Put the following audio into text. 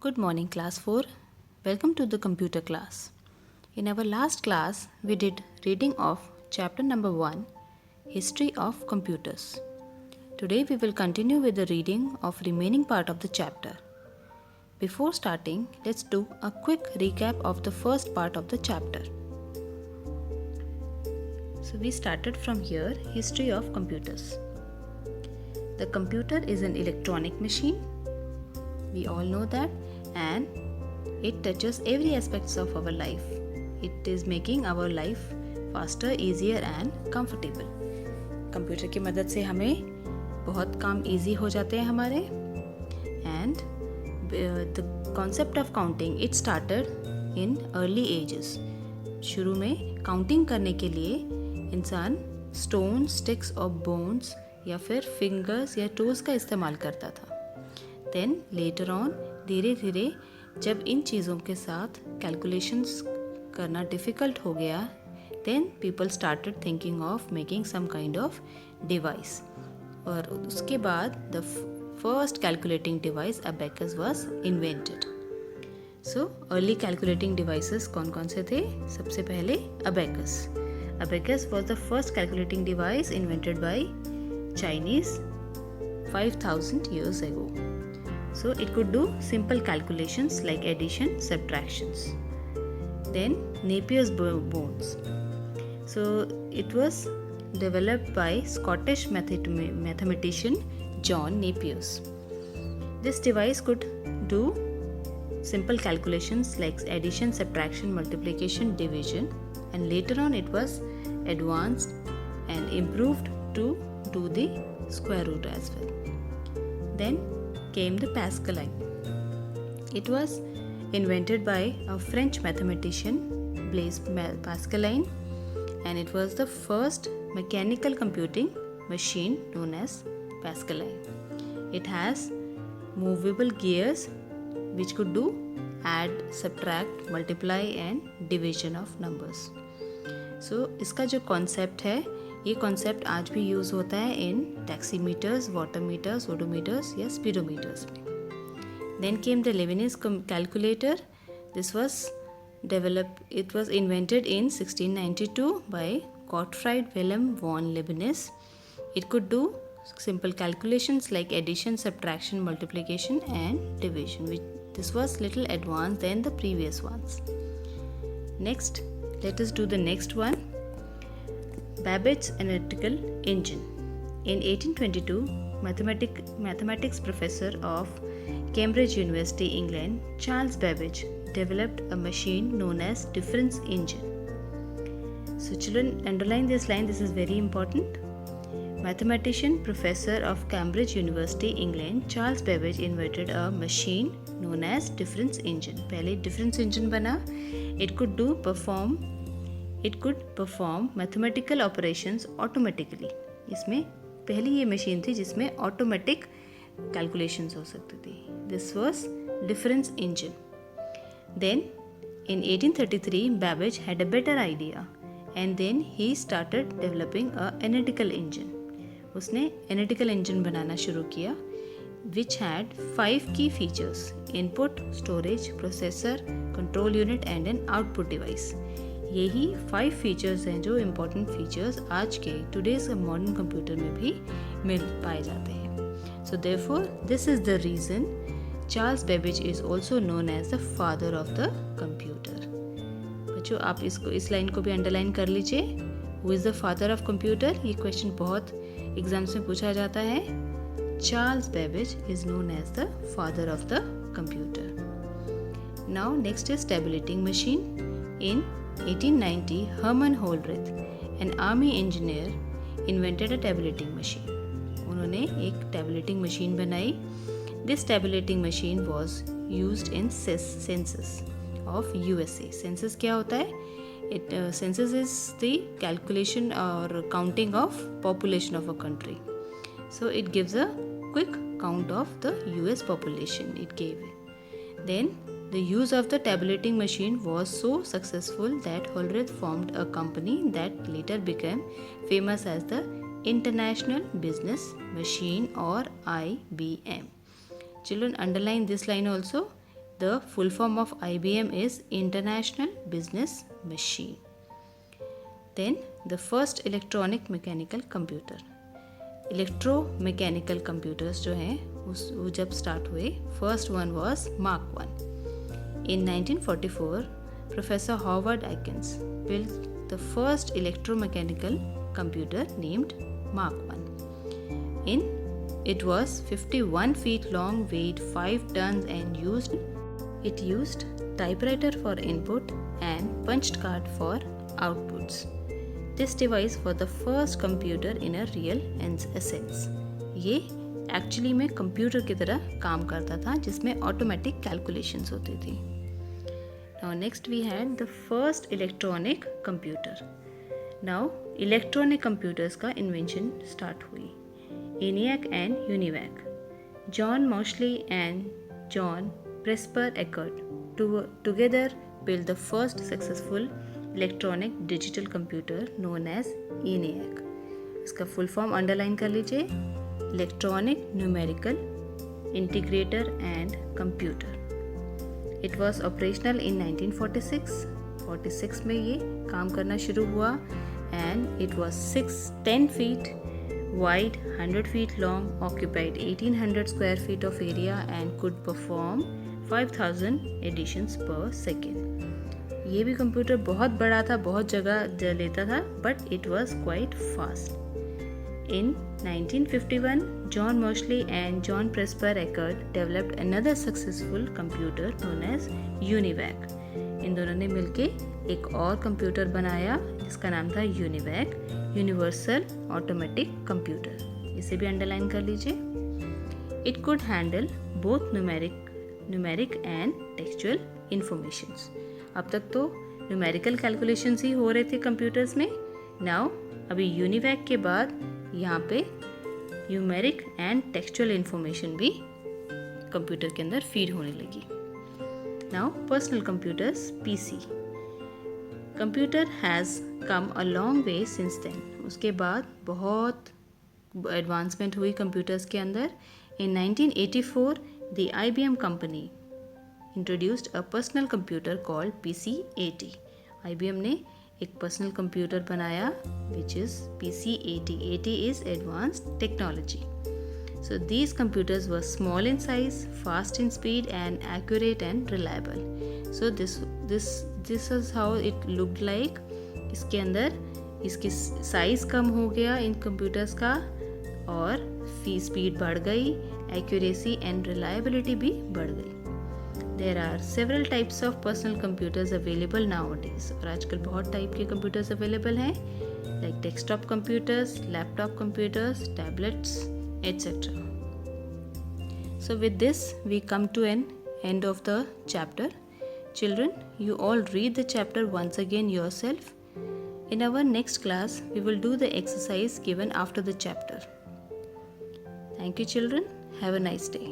Good morning, class 4. Welcome to the computer class. In our last class, we did reading of chapter number 1, History of Computers. Today we will continue with the reading of remaining part of the chapter. Before starting, let's do a quick recap of the first part of the chapter. So we started from here, History of Computers. The computer is an electronic machine. We all know that, and it touches every aspects of our life. It is making our life faster, easier and comfortable. Computer की मदद से हमें बहुत काम easy हो जाते हैं हमारे. And the concept of counting it started in early ages. शुरू में काउंटिंग करने के लिए इंसान स्टोन, स्टिक्स और बोन्स या फिर फिंगर्स या टोज का इस्तेमाल करता था. देन लेटर ऑन धीरे धीरे जब इन चीज़ों के साथ कैलकुलेशंस करना डिफ़िकल्ट हो गया, then people started thinking of making some kind of device. और उसके बाद the first calculating device abacus was invented. So early calculating devices कौन कौन से थे? सबसे पहले abacus. Abacus was the first calculating device invented by Chinese 5000 years ago. So it could do simple calculations like addition, subtractions. Then Napier's bones. So it was developed by Scottish mathematician John Napier. This device could do simple calculations like addition, subtraction, multiplication, division, and later on it was advanced and improved to do the square root as well. Then came the Pascaline. It was invented by a French mathematician Blaise Pascaline, and it was the first mechanical computing machine known as Pascaline. It has movable gears which could do add, subtract, multiply and division of numbers. So इसका जो concept है, ये concept आज भी use होता है इन टैक्सीमीटर्स, water metres, ओडोमीटर्स या speedometers में. Then came the Leibniz calculator. This was developed, it was invented in 1692 by Gottfried Wilhelm von Leibniz. It could do simple calculations like addition, subtraction, multiplication and division. This was little advanced than the previous ones. Next, let us do the next one. Babbage's analytical engine. In 1822, mathematics professor of Cambridge University, England, Charles Babbage developed a machine known as difference engine. So children, underline this line, this is very important. Mathematician professor of Cambridge University, England, Charles Babbage invented a machine known as difference engine. पहले difference engine बना. It could perform mathematical operations automatically. इसमें पहली ये machine थी जिसमें automatic calculations हो सकती थी. This was difference engine. Then in 1833 Babbage had a better idea and then he started developing a analytical engine. उसने analytical engine बनाना शुरू किया which had 5 key features: input, storage, processor, control unit and an output device. यही 5 features हैं जो important features आज के today's modern computer में भी मिल पाए जाते हैं. So therefore this is the reason Charles Babbage is also known as the father of the computer. बच्चों, आप इस लाइन को भी अंडरलाइन कर लीजिए. Who is the father of computer? ये क्वेश्चन बहुत एग्जाम्स में पूछा जाता है. Charles Babbage is known as the father of the computer. Now next is tabulating machine. In 1890, Herman Hollerith, an army engineer, invented a tabulating machine. उन्होंने एक tabulating machine बनाई. This tabulating machine was used in census of USA. Census क्या होता है? Census is the calculation or counting of population of a country. So it gives a quick count of the US population it gave. Then the use of the tabulating machine was so successful that Hollerith formed a company that later became famous as the International Business Machine or IBM. Children, underline this line also. The full form of IBM is International Business Machine. Then the first electronic mechanical computer. Electromechanical computers जो हैं वो जब start हुए, first one was mark 1. In 1944, Professor Howard Aikens built the first electromechanical computer named Mark 1. It was 51 feet long, weighed 5 tons and used typewriter for input and punched card for outputs. This device was the first computer in a real sense. ये actually में computer की तरह काम करता था जिसमें automatic calculations होती थी. Now next we had the first electronic computer. Now electronic computers का invention start हुई. ENIAC and UNIVAC. John Moseley and John Presper Eckert together built the first successful electronic digital computer known as ENIAC. इसका full form underline कर लीजिए, electronic numerical integrator and computer. It was operational in 1946 में ये काम करना शुरू हुआ and it was 10 feet wide, 100 feet long, occupied 1800 square feet of area and could perform 5000 editions per second. ये भी कंप्यूटर बहुत बड़ा था, बहुत जगह लेता था, but it was quite fast. In 1951, John Moseley and John Presper Eckert developed another successful computer known as UNIVAC. इन दोनों ने मिलके एक और कंप्यूटर बनाया जिसका नाम था UNIVAC, यूनिवर्सल ऑटोमेटिक कंप्यूटर. इसे भी अंडरलाइन कर लीजिए. It could handle both numeric and textual informations. अब तक तो न्यूमेरिकल कैलकुलेशंस ही हो रहे थे कंप्यूटर्स में. नाउ अभी यूनिवैक के बाद यहाँ पे न्यूमेरिक एंड टेक्सचुअल इंफॉर्मेशन भी कंप्यूटर के अंदर फीड होने लगी. Now personal computers PC. Computer has come a long way since then. उसके बाद बहुत एडवांसमेंट हुई कंप्यूटर्स के अंदर. In 1984 the IBM company introduced a personal computer called PC-80. IBM ने एक पर्सनल कंप्यूटर बनाया which is PC-80. 80 is advanced technology. So these computers were small in size, fast in speed and accurate and reliable. So this is how it looked like. इसके अंदर इसकी size कम हो गया in computers का और speed बढ़ गई, accuracy and reliability भी बढ़ गई. There are several types of personal computers available nowadays. और आजकल बहुत टाइप के कंप्यूटर्स अवेलेबल हैं, like desktop computers, laptop computers, tablets, etc. So with this we come to an end of the chapter. Children, you all read the chapter once again yourself. In our next class, we will do the exercise given after the chapter. Thank you children. Have a nice day.